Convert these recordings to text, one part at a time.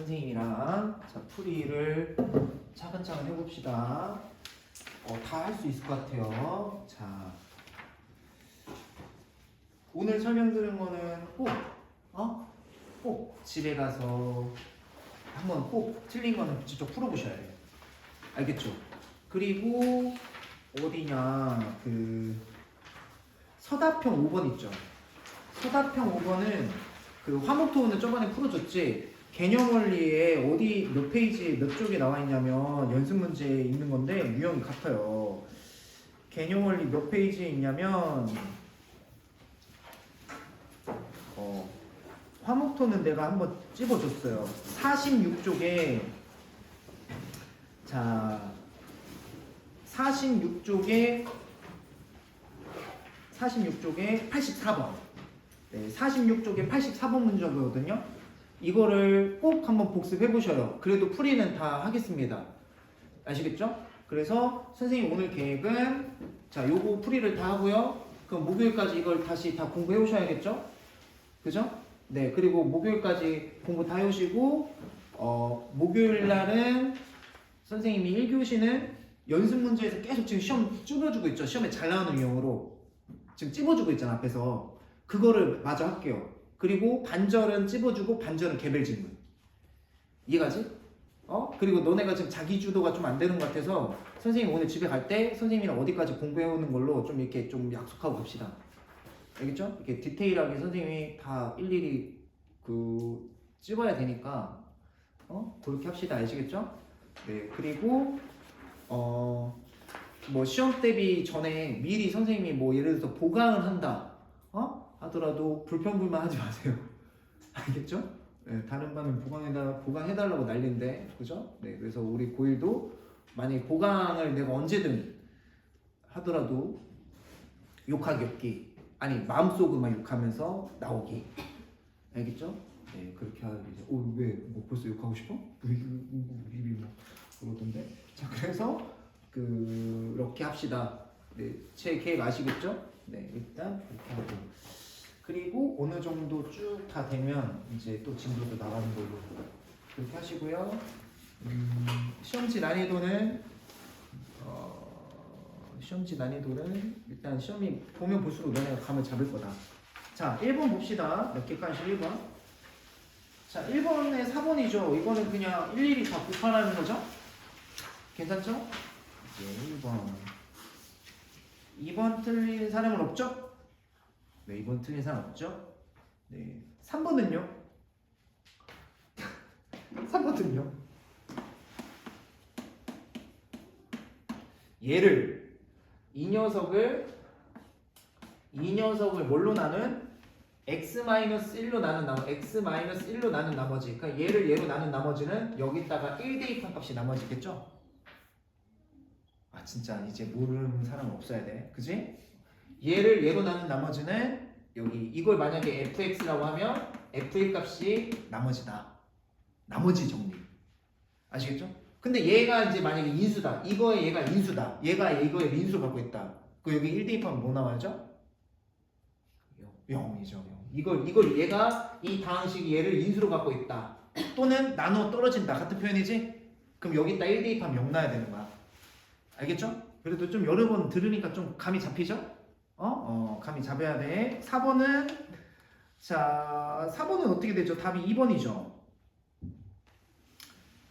선생님이랑 자 풀이를 차근차근 해봅시다. 다 할 수 있을 것 같아요. 자, 오늘 설명드린 거는 꼭 집에 가서 한번 꼭 틀린 거는 직접 풀어보셔야 돼요. 알겠죠? 그리고 어디냐 그 서답형 5번 있죠. 서답형 5번은 그 화목토는 저번에 풀어줬지. 개념 원리에 어디 몇 페이지 몇 쪽에 나와 있냐면 연습 문제에 있는 건데 유형이 같아요. 개념 원리 몇 페이지에 있냐면 화목토는 내가 한번 찝어줬어요. 46쪽에 자 46쪽에 84번. 네, 46쪽에 84번 문제거든요. 이거를 꼭 한번 복습해 보셔요. 그래도 풀이는 다 하겠습니다. 아시겠죠? 그래서 선생님 오늘 계획은 자, 요거 풀이를 다 하고요. 그럼 목요일까지 이걸 다시 다 공부해 오셔야겠죠? 그죠? 네, 그리고 목요일까지 공부 다 해오시고 목요일 날은 선생님이 1교시는 연습 문제에서 계속 지금 시험 찝어주고 있죠. 시험에 잘 나오는 유형으로 지금 찝어주고 있잖아 앞에서. 그거를 마저 할게요. 그리고 반절은 찝어주고 반절은 개별 질문. 이해가지? 그리고 너네가 지금 자기 주도가 좀 안 되는 것 같아서 선생님 오늘 집에 갈 때 선생님이랑 어디까지 공부해오는 걸로 좀 이렇게 좀 약속하고 갑시다. 알겠죠? 이렇게 디테일하게 선생님이 다 일일이 그 찝어야 되니까 그렇게 합시다. 아시겠죠? 네, 그리고 뭐 시험 대비 전에 미리 선생님이 뭐 예를 들어서 보강을 한다 하더라도 불평불만 하지 마세요. 알겠죠? 네, 다른 반은 보강해달라고 난리인데, 그죠? 네, 그래서 우리 고1도 만약에 보강을 내가 언제든 하더라도 욕하기 없기, 아니 마음속으로만 욕하면서 나오기. 알겠죠? 네, 그렇게 하기. 왜? 뭐 벌써 욕하고 싶어? 입이 뭐 그러던데. 자, 그래서 그렇게 합시다. 네, 제 계획 아시겠죠? 네, 일단 그렇게 하고. 그리고 어느 정도 쭉 다 되면 이제 또 진도도 나가는 걸로 그렇게 하시고요. 시험지 난이도는 일단 시험이 보면 볼수록 너네가 감을 잡을 거다. 자, 1번 봅시다. 몇 개까지 1번. 자, 1번에 4번이죠. 이거는 그냥 일일이 다 곱하라는 거죠? 괜찮죠? 네, 1번. 2번 틀린 사람은 없죠? 네, 2번 틀린 사람 없죠? 네. 3번은요? 3번은요? 얘를 이 녀석을 뭘로 나눈? x-1로 나눈 나머지. 그러니까 얘로 나눈 나머지는 여기다가 1 대입한 값이 나머지겠죠? 아, 진짜 이제 모르는 사람은 없어야 돼. 그지? 얘로 나눈 나머지는 여기 이걸 만약에 fx라고 하면 f의 값이 나머지다. 나머지 정리. 아시겠죠? 근데 얘가 이제 만약에 인수다. 이거에 얘가 인수다. 얘가 이거에 인수를 갖고 있다. 그 여기 1 대입하면 뭐 나와야죠? 0이죠. 0. 이걸 얘가 이 다항식이 얘를 인수로 갖고 있다. 또는 나눠 떨어진다. 같은 표현이지? 그럼 여기다 1 대입하면 0 나야 되는 거야. 알겠죠? 그래도 좀 여러 번 들으니까 좀 감이 잡히죠? 감이 잡아야 돼. 4번은 자, 4번은 어떻게 되죠? 답이 2번이죠.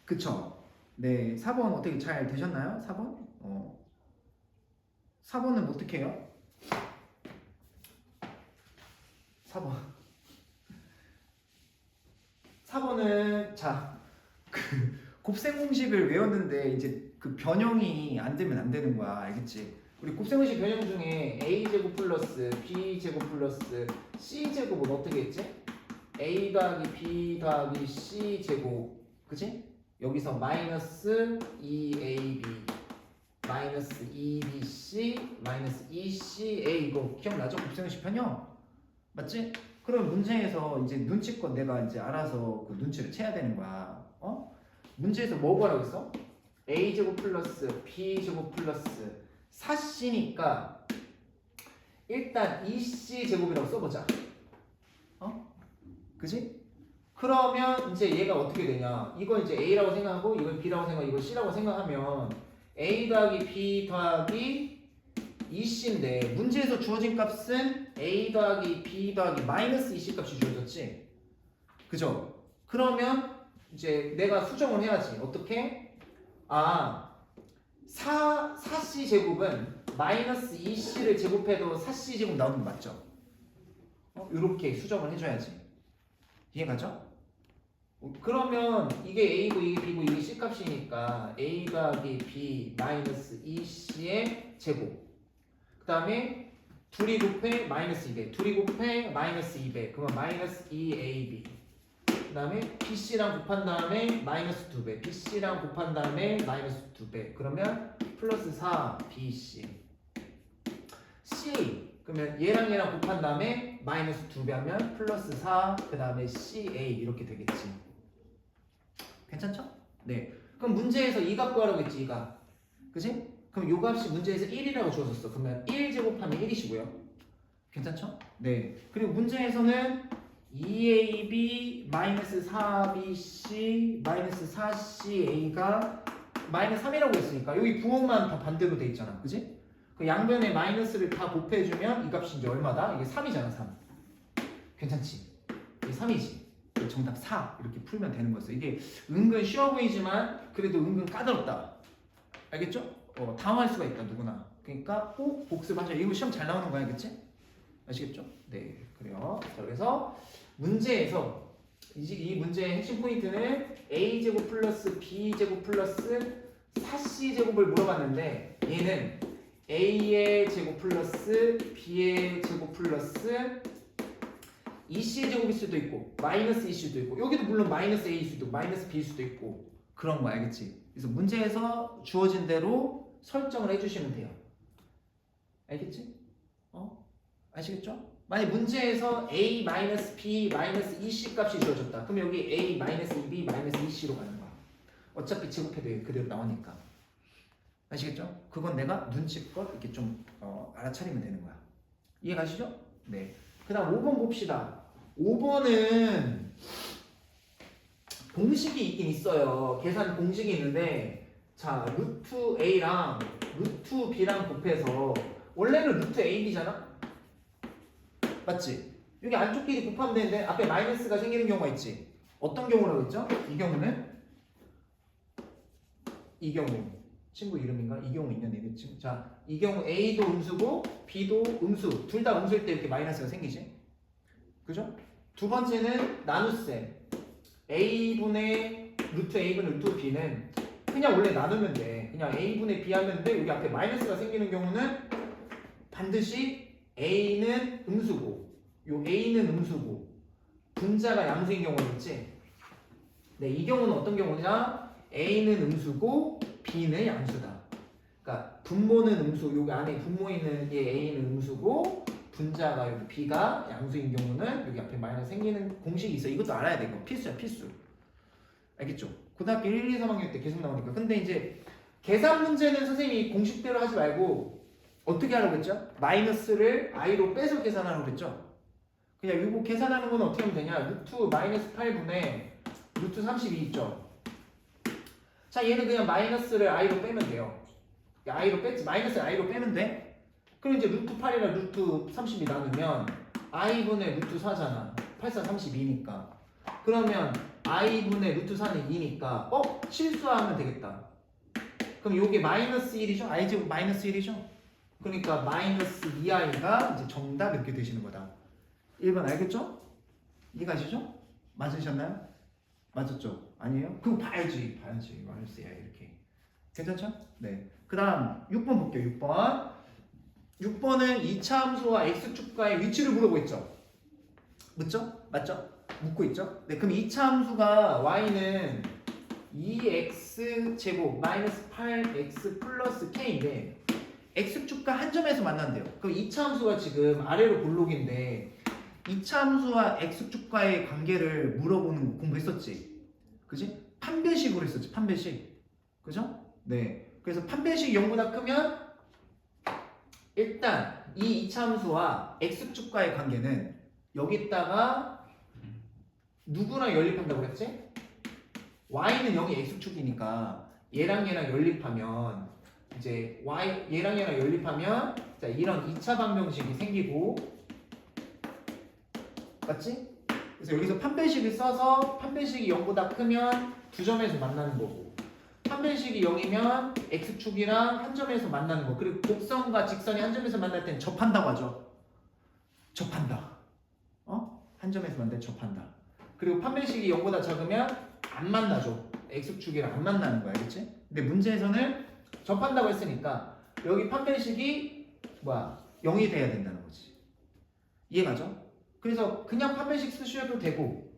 그쵸? 네, 4번 어떻게 잘 되셨나요? 4번? 4번은 어떻게 해요? 4번은 자, 곱셈 공식을 외웠는데 이제 그 변형이 안 되면 안 되는 거야. 알겠지? 우리 곱셈 공식 변형 중에 a제곱 플러스 b제곱 플러스 c제곱은 어떻게 했지? a 더하기 b 더하기 c제곱. 그치? 여기서 마이너스 2ab 마이너스 2bc 마이너스 2ca 이거 기억나죠? 곱셈 공식 변형. 맞지? 그럼 문제에서 이제 눈치껏 내가 이제 알아서 그 눈치를 채야 되는 거야. 문제에서 뭐 구하라고 했어? a제곱 플러스 b제곱 플러스 4c니까 일단 2c 제곱이라고 써보자. 그지? 그러면 이제 얘가 어떻게 되냐? 이걸 이제 A라고 생각하고 이걸 B라고 생각하고 이걸 C라고 생각하면 A 더하기 B 더하기 2C인데 문제에서 주어진 값은 A 더하기 B 더하기 마이너스 2C 값이 주어졌지? 그죠? 그러면 이제 내가 수정을 해야지. 어떻게? 4C 제곱은 마이너스 2C를 제곱해도 4C 제곱 나오는 거 맞죠? 이렇게 수정을 해줘야지. 이해가죠? 그러면 이게 A고 이게 B고 이게 C 값이니까 A 더하기 B 마이너스 2C의 제곱. 그 다음에 둘이 곱해 마이너스 2배, 둘이 곱해 마이너스 2배, 그러면 마이너스 2AB. 그 다음에 BC랑 곱한 다음에 마이너스 2배, BC랑 곱한 다음에 마이너스 2배, 그러면 플러스 4BC. C, 그러면 얘랑 곱한 다음에 마이너스 2배 하면 플러스 4, 그 다음에 CA 이렇게 되겠지. 괜찮죠? 네. 그럼 문제에서 이 값 구하라고 했지, 이 값. 그지? 그럼 요 값이 문제에서 1이라고 주어졌어. 그러면 1 제곱하면 1이시고요. 괜찮죠? 네. 그리고 문제에서는 2AB 마이너스 4BC 마이너스 4CA가 마이너스 3이라고 했으니까 여기 부호만 다 반대로 돼 있잖아. 그지? 그 양변에 마이너스를 다 곱해주면 이 값이 이제 얼마다? 이게 3이잖아, 3. 괜찮지? 이게 3이지. 정답 4 이렇게 풀면 되는 거였어. 이게 은근 쉬워 보이지만 그래도 은근 까다롭다. 알겠죠? 당황할 수가 있다, 누구나. 그러니까 꼭 복습하자. 이거 시험 잘 나오는 거 알겠지? 아시겠죠? 네, 그래요. 자, 그래서 문제에서 이 문제의 핵심 포인트는 A제곱 플러스 B제곱 플러스 4C제곱을 물어봤는데 얘는 A의 제곱 플러스 B의 제곱 플러스 2C의 제곱일 수도 있고 마이너스 2일 수도 있고 여기도 물론 마이너스 A일 수도 있고 마이너스 B일 수도 있고 그런 거 알겠지? 그래서 문제에서 주어진 대로 설정을 해주시면 돼요. 알겠지? 아시겠죠? 만약 문제에서 A 마이너스 B 마이너스 2C 값이 주어졌다. 그럼 여기 A 마이너스 2B 마이너스 2C로 가는 거야. 어차피 제곱해도 그대로 나오니까. 아시겠죠? 그건 내가 눈치껏 이렇게 좀 알아차리면 되는 거야. 이해 가시죠? 네. 그 다음 5번 봅시다. 5번은 공식이 있긴 있어요. 계산 공식이 있는데 자 루트 A랑 루트 B랑 곱해서 원래는 루트 AB잖아? 맞지? 여기 안쪽 길이 곱하면 되는데 앞에 마이너스가 생기는 경우가 있지. 어떤 경우라고 했죠? 이 경우는 이 경우 친구 이름인가? 이 경우 있는 애들 지금. 자, 이 경우 A도 음수고 B도 음수. 둘 다 음수일 때 이렇게 마이너스가 생기지. 그죠? 두 번째는 나눗셈. A분의 루트 A분의 루트 B는 그냥 원래 나누면 돼. 그냥 A분의 B 하면 돼. 여기 앞에 마이너스가 생기는 경우는 반드시 A는 음수고 요 A는 음수고 분자가 양수인 경우가 있지. 네, 이 경우는 어떤 경우냐? A는 음수고 B는 양수다. 그러니까 분모는 음수, 여기 안에 분모에 있는 게 A는 음수고 분자가 여기 B가 양수인 경우는 여기 앞에 마이너스 생기는 공식이 있어. 이것도 알아야 돼. 이거 필수야, 필수. 알겠죠? 고등학교 1, 2, 3학년 때 계속 나오니까. 근데 이제 계산 문제는 선생님이 공식대로 하지 말고 어떻게 하라고 했죠? 마이너스를 i로 빼서 계산하라고 했죠? 그냥 이거 계산하는 건 어떻게 하면 되냐? 루트 마이너스 8분의 루트 32 있죠? 자, 얘는 그냥 마이너스를 i로 빼면 돼요. i로 뺐지. 마이너스를 i로 빼면 돼. 그럼 이제 루트 8이랑 루트 32 나누면 i분의 루트 4잖아. 8, 4, 32니까. 그러면 i분의 루트 4는 2니까 실수하면 되겠다. 그럼 요게 마이너스 1이죠? i제곱 마이너스 1이죠? 그러니까 마이너스 2i가 이제 정답 이렇게 되시는 거다. 1번 알겠죠? 이해가시죠? 맞으셨나요? 맞았죠? 아니에요? 그거 봐야지 마이너스 2i 이렇게. 괜찮죠? 네. 그 다음 6번 볼게요. 6번은 2차 함수와 x축과의 위치를 물어보고 있죠? 묻죠? 맞죠? 묻고 있죠? 네. 그럼 2차 함수가 y는 2x 제곱 마이너스 8x 플러스 k인데 x축과 한 점에서 만난대요. 그럼 2차 함수가 지금 아래로 볼록인데 2차 함수와 x축과의 관계를 물어보는 거 공부했었지? 그지? 판별식으로 했었지. 판별식. 그죠? 네. 그래서 판별식 0보다 크면 일단 이 2차 함수와 x축과의 관계는 여기다가 누구랑 연립한다고 그랬지? y는 0이 x축이니까 얘랑 연립하면 이제 얘랑 연립하면 자 이런 2차 방정식이 생기고 맞지? 그래서 여기서 판별식을 써서 판별식이 0보다 크면 두 점에서 만나는 거고 판별식이 0이면 x축이랑 한 점에서 만나는 거 그리고 곡선과 직선이 한 점에서 만날 땐 접한다고 하죠. 접한다. 한 점에서 만날 때 접한다. 그리고 판별식이 0보다 작으면 안 만나죠. x축이랑 안 만나는 거야. 그치? 근데 문제에서는 접한다고 했으니까 여기 판별식이 0이 돼야 된다는 거지. 이해가죠? 그래서 그냥 판별식 쓰셔도 되고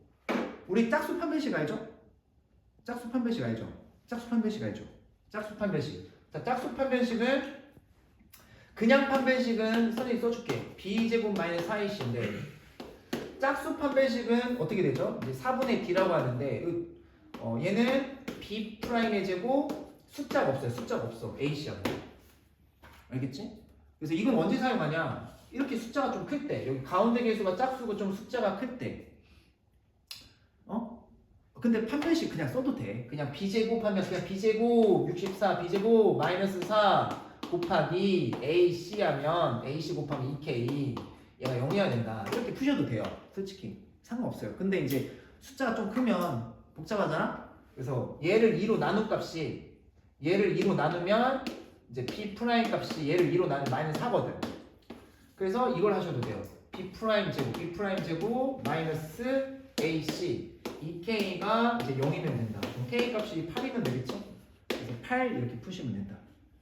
우리 짝수 판별식 알죠? 짝수 판별식 알죠? 짝수 판별식 알죠? 짝수 판별식. 자, 짝수 판별식은 그냥 판별식은 선생님이 써줄게. b제곱 마이너스 4ac인데 짝수 판별식은 어떻게 되죠? 이제 4분의 d라고 하는데 얘는 b'의 제곱 숫자가 없어요. 숫자가 없어. ac하고. 알겠지? 그래서 이건 언제 사용하냐? 이렇게 숫자가 좀 클 때. 여기 가운데 개수가 짝수고 좀 숫자가 클 때. 근데 판별식 그냥 써도 돼. 그냥 b제곱 하면 그냥 b제곱 64 b제곱 마이너스 4 곱하기 ac 하면 ac 곱하기 2k 얘가 0이어야 된다. 이렇게 푸셔도 돼요. 솔직히 상관없어요. 근데 이제 숫자가 좀 크면 복잡하잖아? 그래서 얘를 2로 나눈 값이 얘를 2로 나누면 이제 b' 값이 얘를 2로 나누면 마이너스 4거든. 그래서 이걸 하셔도 돼요. b' 제곱 마이너스 ac 2k가 이제 0이면 된다. 그럼 k 값이 8이면 되겠죠? 그래서 8 이렇게 푸시면 된다.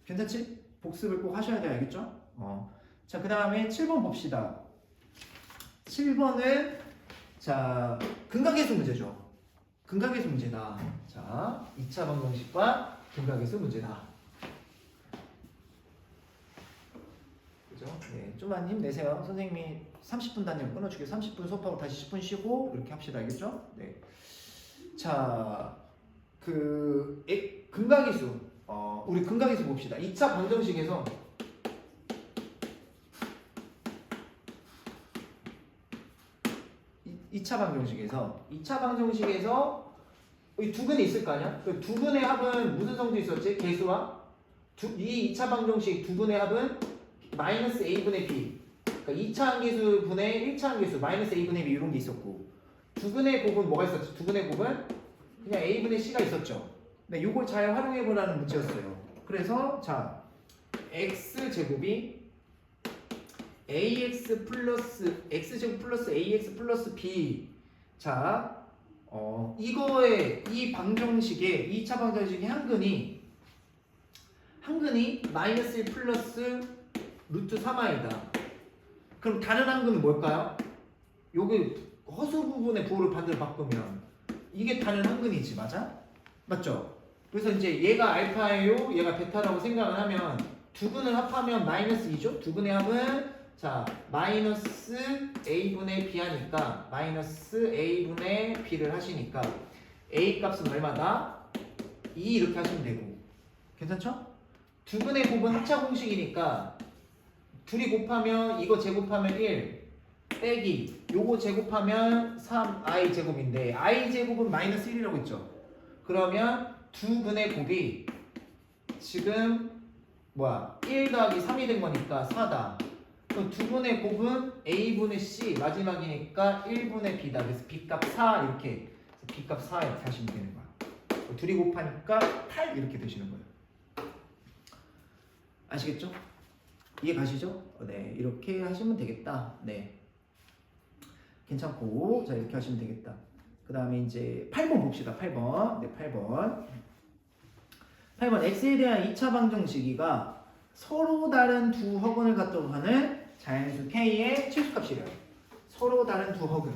괜찮지? 복습을 꼭 하셔야 돼요. 알겠죠? 자, 그 다음에 7번 봅시다. 7번은 자 근각계수 문제죠. 근각계수 문제다. 자, 2차 방정식과 근각계수 문제다. 그죠? 네, 좀만 힘내세요. 선생님이 30분 단위로 끊어주게 30분 수업하고 다시 10분 쉬고 이렇게 합시다. 알겠죠? 네. 자, 근각계수 우리 근각계수 봅시다. 2차 방정식에서 이 2차 방정식에서 이 두 근이 있을 거 아니야? 그 두 근의 합은 무슨 성질이 있었지? 개수와 이 2차 방정식 두 근의 합은 마이너스 a분의 b. 그러니까 2차 항계수 분의 1차 항계수 마이너스 a분의 b 이런 게 있었고 두 근의 곱은 뭐가 있었지? 두 근의 곱은 그냥 a분의 c가 있었죠. 네, 요걸 잘 활용해 보라는 문제였어요. 그래서 자 x제곱이 ax 플러스 x제곱 플러스 ax 플러스 b. 자, 이거의 이 방정식의 2차 방정식의 한근이 마이너스 1 플러스 루트 3i다. 그럼 다른 한근은 뭘까요? 요게 허수 부분의 부호를 반대로 바꾸면 이게 다른 한근이지, 맞아? 맞죠? 그래서 이제 얘가 알파예요, 얘가 베타라고 생각을 하면 두 근을 합하면 마이너스 2죠? 두 근의 합은 자 마이너스 a분의 b 하니까 마이너스 a분의 b를 하시니까 a 값은 얼마다? 2 이렇게 하시면 되고 괜찮죠? 두 근의 곱은 합차 공식이니까 둘이 곱하면 이거 제곱하면 1 빼기 요거 제곱하면 3i 제곱인데 i 제곱은 마이너스 1이라고 했죠. 그러면 두 근의 곱이 지금 1 더하기 3이 된 거니까 4다. 그럼 두 분의 곱은 a분의 c 마지막이니까 1분의 b다. 그래서 b값 4 이렇게 b값 4 이렇게 하시면 되는 거야. 둘이 곱하니까 8 이렇게 되시는 거예요. 아시겠죠? 이해 가시죠? 네, 이렇게 하시면 되겠다. 네, 괜찮고 자 이렇게 하시면 되겠다. 그 다음에 이제 8번 봅시다. 8번. 네, 8번 x에 대한 2차 방정식이가 서로 다른 두 허근을 갖다고 하는 자연수 k의 최소값이래요. 서로 다른 두 허근.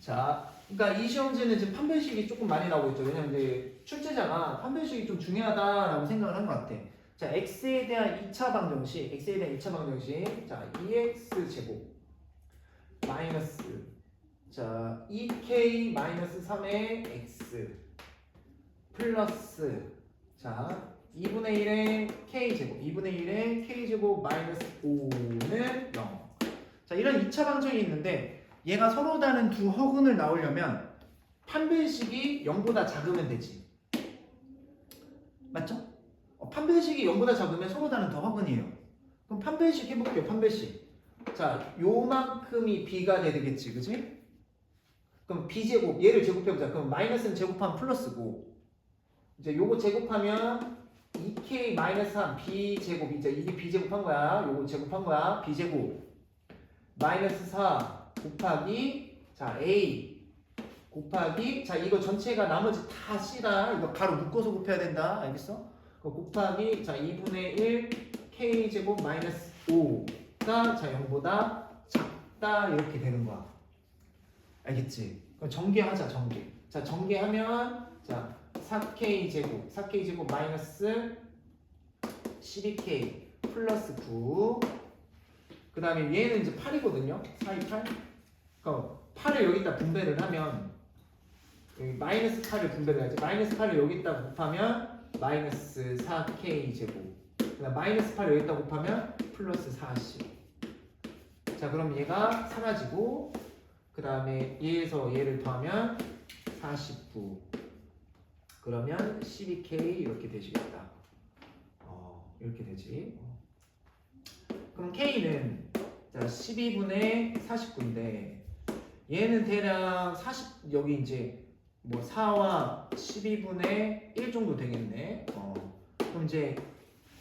자, 그러니까 이 시험지는 지금 판별식이 조금 많이 나오고 있죠. 왜냐면 이제 출제자가 판별식이 좀 중요하다라고 생각을 한 것 같아. 자, x에 대한 2차 방정식, 자, 2x 제곱 마이너스 자 2k 마이너스 3의 x 플러스 자 2분의 1의 k제곱 2분의 1의 k제곱 마이너스 5는 0. 자 이런 2차 방정이 있는데 얘가 서로 다른 두 허근을 나오려면 판별식이 0보다 작으면 되지. 맞죠? 판별식이 0보다 작으면 서로 다른 더 허근이에요. 그럼 판별식 해볼게요. 판별식. 자, 요만큼이 b가 되겠지, 그치? 그럼 b제곱, 얘를 제곱해보자. 그럼 마이너스는 제곱하면 플러스고, 이제 요거 제곱하면 2k-3 b제곱, 이제 이게 b제곱한 거야. 요거 제곱한 거야. b제곱 마이너스 4 곱하기, 자, a 곱하기, 자, 이거 전체가 나머지 다 c다. 이거 바로 묶어서 곱해야 된다. 알겠어? 곱하기, 자, 2분의 1 k제곱 마이너스 5가, 자, 0보다 작다. 이렇게 되는 거야. 알겠지? 그럼 전개하자, 전개. 자, 전개하면, 자, 4k제곱 마이너스 12k 플러스 9. 그 다음에 얘는 이제 8이거든요. 4, 2, 8. 그럼 8을 여기다 분배를 하면, 여기 마이너스 8을 분배를 해야지. 마이너스 8을 여기다 곱하면 마이너스 4k제곱. 그 다음 마이너스 8을 여기다 곱하면 플러스 40. 자, 그럼 얘가 사라지고, 그 다음에 얘에서 얘를 더하면 49. 그러면 12k 이렇게 되시겠다. 이렇게 되지. 그럼 k는, 자, 12분의 49인데 얘는 대략 40, 여기 이제 뭐 4와 12분의 1 정도 되겠네. 그럼 이제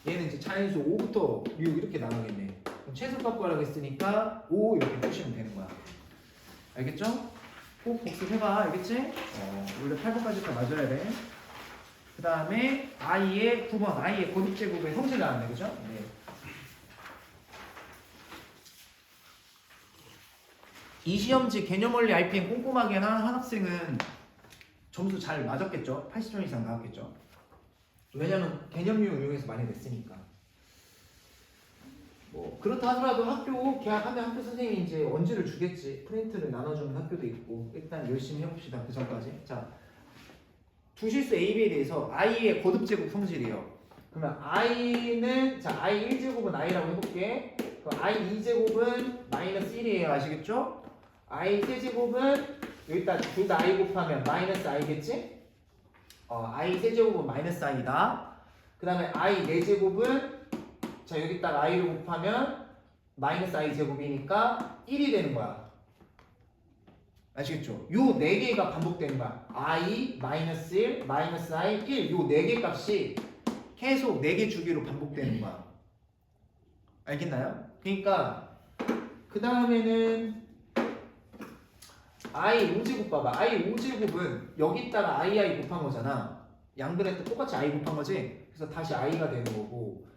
얘는 이제 자연수 5부터 6 이렇게 나가겠네. 그럼 최소값 구하라고 했으니까 5 이렇게 푸시면 되는 거야. 알겠죠? 꼭 복습해봐. 알겠지? 원래 8번까지 다 맞아야 돼. 그 다음에 i의 9번 i의 거듭제곱의 성질 나왔네. 그죠? 네. 이 시험지 개념원리 RPM 꼼꼼하게 한 학생은 점수 잘 맞았겠죠? 80점 이상 나왔겠죠? 왜냐면 개념 유형 이용해서 많이 냈으니까. 뭐 그렇다 하더라도 학교 개학하면 학교 선생님이 이제 원지를 주겠지. 프린트를 나눠주는 학교도 있고. 일단 열심히 해봅시다. 그 전까지. 자, 두 실수 A, B에 대해서 i의 거듭제곱 성질이에요. 그러면 i는, 자, i 1제곱은 i라고 해볼게. 그럼 i 2제곱은 마이너스 1이에요. 아시겠죠? i 세제곱은 여기다 둘 다 i 곱하면 마이너스 i겠지? i 세제곱은 마이너스 i다. 그 다음에 i 4제곱은, 자, 여기다가 i를 곱하면 마이너스 i 제곱이니까 1이 되는 거야. 아시겠죠? 요 4개가 반복되는 거야. i, 마이너스 1, 마이너스 i, 1. 요 4개 값이 계속 4개 주기로 반복되는 거야. 알겠나요? 그러니까 그 다음에는 i 5제곱 봐봐. i 5제곱은 여기다가 i 곱한 거잖아. 양변에 똑같이 i 곱한 거지. 그래서 다시 i가 되는 거고,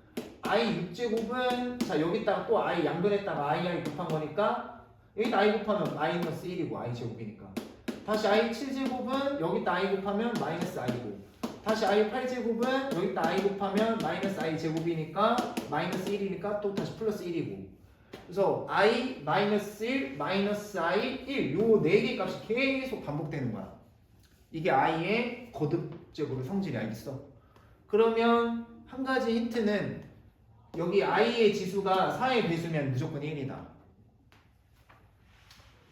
i 6제곱은, 자, 여기다가 또 i 양변에다가 i 곱한 거니까 여기다 i 곱하면 마이너스 1이고 i 제곱이니까. 다시 i 7제곱은 여기다 i 곱하면 마이너스 i고, 다시 i 8제곱은 여기다 i 곱하면 마이너스 i 제곱이니까 마이너스 1이니까 또 다시 플러스 1이고. 그래서 i, 마이너스 1, 마이너스 i, 1 요 4개 값이 계속 반복되는 거야. 이게 i의 거듭제곱의 성질이. 알겠어? 그러면 한 가지 힌트는 여기 i의 지수가 4의 배수면 무조건 1이다.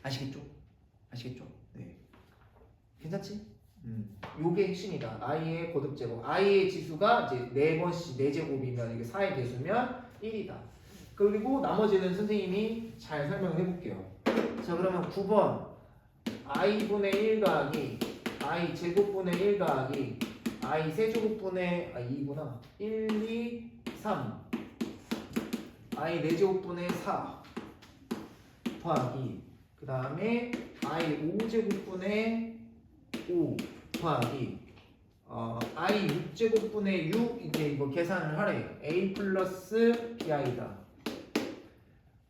아시겠죠? 아시겠죠? 네. 괜찮지? 요게 핵심이다. i의 거듭제곱. i의 지수가 이제 4번씩 4제곱이면 이게 4의 배수면 1이다. 그리고 나머지는 선생님이 잘 설명을 해볼게요. 자, 그러면 9번 i분의 1 더하기 i 제곱분의 1 더하기 i 세제곱분의 2구나 1, 2, 3 i 4제곱분의 4 더하기, 그 다음에 i 5제곱분의 5 더하기 i 6제곱분의 6. 이제 이거 계산을 하래. a 플러스 bi다.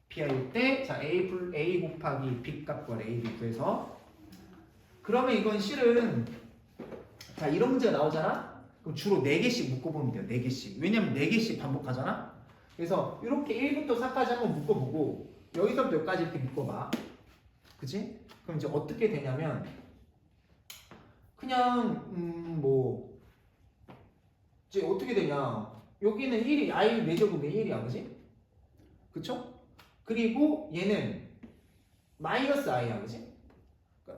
bi일 때, 자, a 곱하기 b 값 구하래. a, b 구해서. 그러면 이건 실은, 자, 이런 문제가 나오잖아? 그럼 주로 4개씩 묶어보면 돼요. 4개씩. 왜냐면 4개씩 반복하잖아? 그래서 이렇게 1부터 4까지 한번 묶어보고, 여기서부터 여기까지 이렇게 묶어봐. 그치? 그럼 이제 어떻게 되냐면, 그냥, 뭐, 이제 어떻게 되냐. 여기는 1이, i 4제곱이 1이야. 그치? 그쵸? 그리고 얘는 마이너스 i야, 그지?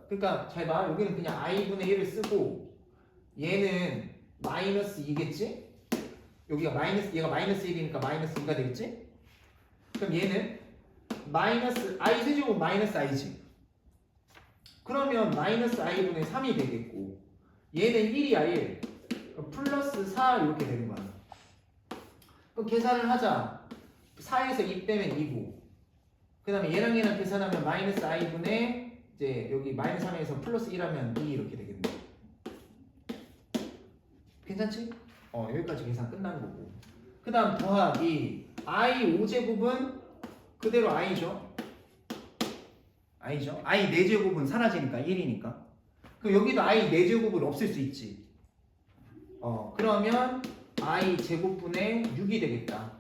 그러니까 잘 봐. 여기는 그냥 i분의 1을 쓰고 얘는 마이너스 2겠지? 여기가 마이너스, 얘가 마이너스 1이니까 마이너스 2가 되겠지? 그럼 얘는 마이너스 i 세제곱 마이너스 i지. 그러면 마이너스 i분의 3이 되겠고 얘는 1이야 1. 플러스 4 이렇게 되는 거야. 그럼 계산을 하자. 4에서 2 빼면 2고 그 다음에 얘랑 계산하면 마이너스 i분의 이제 여기 마이너스 3에서 플러스 1하면 2 이렇게 되겠네. 괜찮지? 여기까지 계산 끝난 거고 그 다음 더하기 i 5제곱은 그대로 i죠. i죠. i 4제곱은 사라지니까 1이니까 그럼 여기도 i 4제곱을 없앨 수 있지. 그러면 i 제곱분의 6이 되겠다.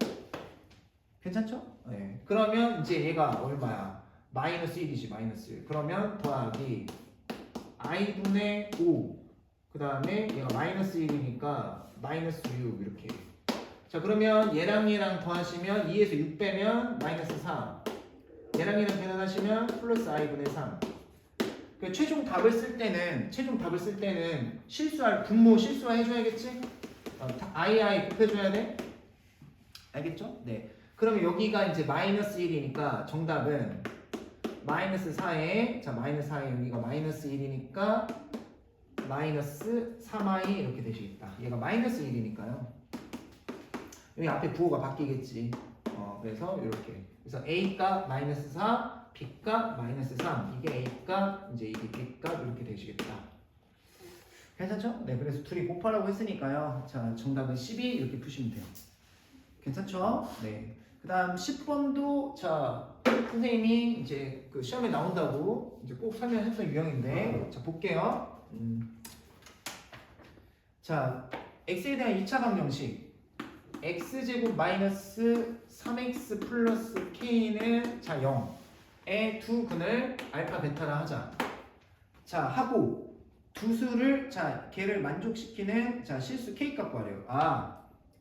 괜찮죠? 네. 그러면 이제 얘가 얼마야? 마이너스 1이지 마이너스 1. 그러면 더하기 i분의 5 그 다음에 얘가 마이너스 1이니까 마이너스 6 이렇게. 자 그러면 얘랑 더하시면 2에서 6 빼면 마이너스 3 얘랑 계산하시면 플러스 i분의 3. 그 최종 답을 쓸 때는 분모 실수화 해줘야겠지? i 곱해줘야 돼? 알겠죠? 네. 그러면 여기가 이제 마이너스 1이니까 정답은 마이너스 4에 자 마이너스 4에 여기가 마이너스 1이니까 마이너스 3i 이렇게 되시겠다. 얘가 마이너스 1이니까요. 여기 앞에 부호가 바뀌겠지. 그래서 이렇게. 그래서 a값 마이너스 4, b값 마이너스 3. 이게 a값, 이제 이게 b값 이렇게 되시겠다. 괜찮죠? 네, 그래서 둘이 곱하라고 했으니까요. 자, 정답은 12 이렇게 푸시면 돼요. 괜찮죠? 네. 그 다음 10번도 자 선생님이 이제 그 시험에 나온다고 이제 꼭 설명했던 유형인데 자 볼게요. 자 x에 대한 2차 방정식 x제곱 마이너스 3x 플러스 k는 자 0의 두 근을 알파 베타라 하자. 자 하고 두 수를 자 걔를 만족시키는 자 실수 k 값 구하래요.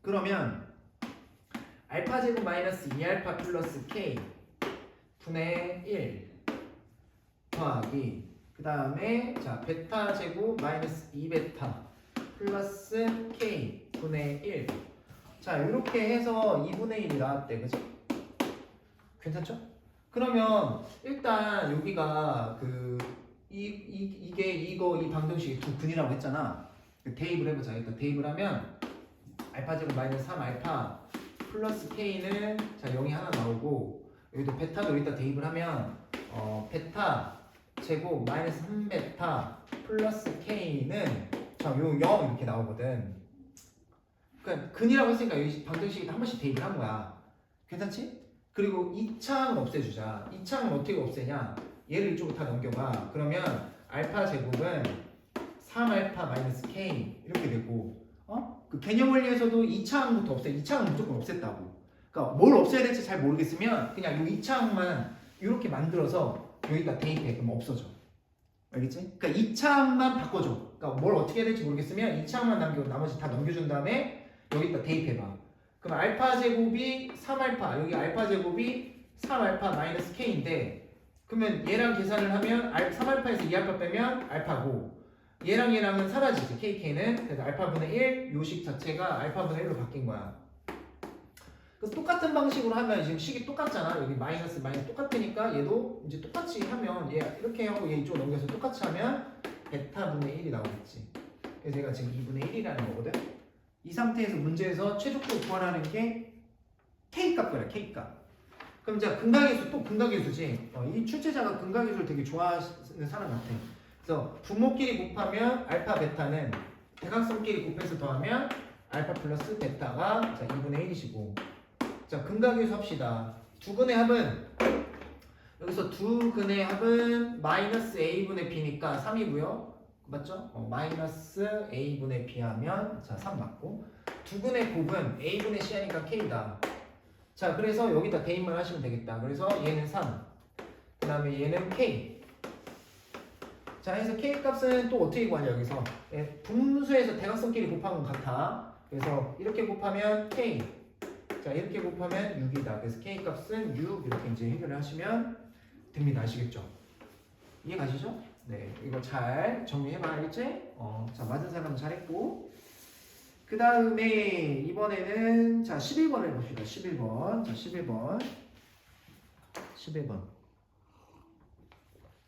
그러면 알파 제곱 마이너스 2알파 플러스 k 분의 1 더하기 그 다음에 자 베타 제곱 마이너스 2베타 플러스 k 분의 1. 자 이렇게 해서 2분의 1이 나왔대. 그죠? 괜찮죠? 그러면 일단 여기가 이 방정식이 두 근이라고 했잖아. 대입을 해보자. 일단 대입을 하면 알파 제곱 마이너스 3알파 플러스 k는 자 0이 하나 나오고 여기도 베타도 여기다 대입을 하면 베타 제곱 마이너스 3베타 플러스 k는 자 요 0 이렇게 나오거든. 그러니까 근이라고 했으니까 여기 방정식에 한 번씩 대입을 한 거야. 괜찮지? 그리고 2차항을 없애주자. 2차항은 어떻게 없애냐? 얘를 이쪽으로 다 넘겨가. 그러면 알파 제곱은 3알파 마이너스 k 이렇게 되고 그 개념 원리에서도 2차항부터 없애. 2차항은 무조건 없앴다고. 그러니까 뭘 없애야 될지 잘 모르겠으면 그냥 이 2차항만 이렇게 만들어서 여기다 대입해. 그럼 없어져. 알겠지? 그러니까 2차항만 바꿔줘. 그러니까 뭘 어떻게 해야 될지 모르겠으면 2차항만 남기고 나머지 다 넘겨준 다음에 여기다 대입해봐. 그럼 알파 제곱이 3알파 여기 알파 제곱이 3알파 마이너스 k인데 그러면 얘랑 계산을 하면 3알파에서 2알파 빼면 알파고 얘랑은 사라지지 KK는. 그래서 알파분의 1 요식 자체가 알파분의 1로 바뀐 거야. 그래서 똑같은 방식으로 하면 지금 식이 똑같잖아. 여기 마이너스 똑같으니까 얘도 이제 똑같이 하면 얘 이렇게 하고 얘 이쪽으로 넘겨서 똑같이 하면 베타분의 1이 나오겠지. 그래서 얘가 지금 2분의 1이라는 거거든. 이 상태에서 문제에서 최종적으로 구하라는 게 K값이야. K값. 그럼 이제 근각계수 또 근각계수지. 이 출제자가 근각계수를 되게 좋아하는 사람 같아. 그래서 부모끼리 곱하면 알파 베타는 대각선끼리 곱해서 더하면 알파 플러스 베타가 자 2분의 1이시고 자 근각계수 합시다. 두 근의 합은 여기서 두 근의 합은 마이너스 a분의 b니까 3이고요. 맞죠? 마이너스 a분의 b 하면 자 3 맞고 두 근의 곱은 a분의 c 하니까 k다. 자 그래서 여기다 대입만 하시면 되겠다. 그래서 얘는 3 그 다음에 얘는 k. 자, 그래서 k 값은 또 어떻게 구하냐 여기서 분수에서 대각선끼리 곱한 건 같아. 그래서 이렇게 곱하면 k. 자, 이렇게 곱하면 6이다. 그래서 k 값은 6 이렇게 이제 해결을 하시면 됩니다. 아시겠죠? 이해 가시죠? 네, 이거 잘 정리해봐야겠지? 자, 맞은 사람 잘했고. 그 다음에 이번에는 자 11번 해봅시다. 11번. 자 11번. 11번.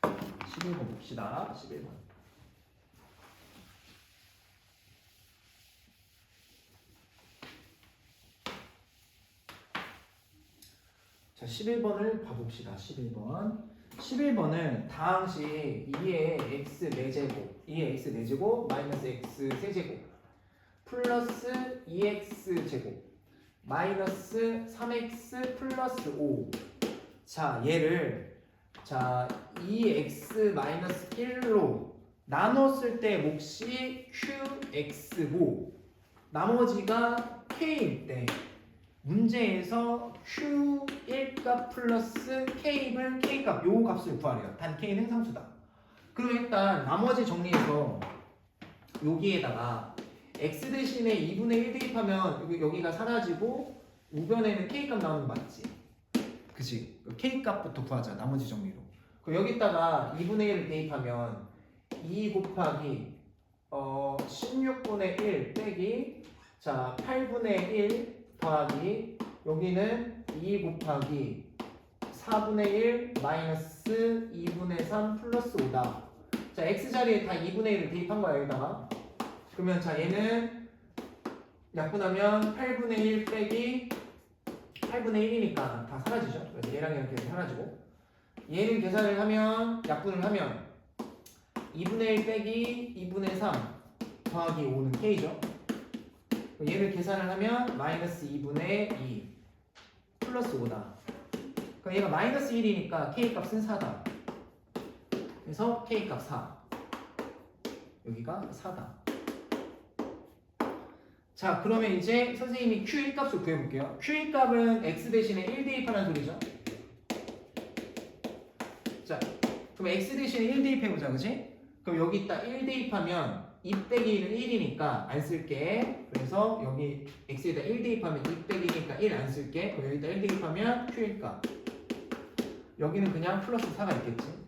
11번 봅시다. 11번. 자 11번을 봐봅시다. 11번. 11번은 다항식 2의 x 4제곱 2의 x 4제곱 마이너스 x 세제곱 플러스 2x 제곱 마이너스 3x 플러스 5. 자 얘를 자 2x 마이너스 1로 나눴을 때 몫이 qx고 나머지가 k일 때 문제에서 q1값 플러스 k를 k값 요 값을 구하래요. 단 k는 상수다. 그럼 일단 나머지 정리해서 여기에다가 x 대신에 2분의 1 대입하면 여기가 사라지고 우변에는 k값 나오는 거 맞지? 그치? k값부터 구하자. 나머지 정리로. 그럼 여기다가 2분의 1을 대입하면 2 곱하기 16분의 1 빼기 자 8분의 1 더하기 여기는 2 곱하기 4분의 1 마이너스 2분의 3 플러스 5다. 자 x 자리에 다 2분의 1을 대입한 거야 여기다가. 그러면 자 얘는 약분하면 8분의 1 빼기 8분의 1이니까 다 사라지죠. 그래서 얘랑 이렇게 사라지고 얘는 계산을 하면 약분을 하면 2분의 1 빼기 2분의 3 더하기 5는 k죠. 얘를 계산을 하면 마이너스 2분의 2 플러스 5다. 그럼 얘가 마이너스 1이니까 k값은 4다. 그래서 k값 4. 여기가 4다. 자 그러면 이제 선생님이 q1값을 구해볼게요. q1값은 x 대신에 1 대입하라는 소리죠. 자 그럼 x 대신에 1 대입해보자. 그치? 그럼 여기 딱 1 대입하면 2 빼기 1은 1이니까 안 쓸게. 그래서 여기 x에다 1 대입하면 2 빼기니까 1 안 쓸게. 그럼 여기다 1 대입하면 q일값. 여기는 그냥 플러스 4가 있겠지.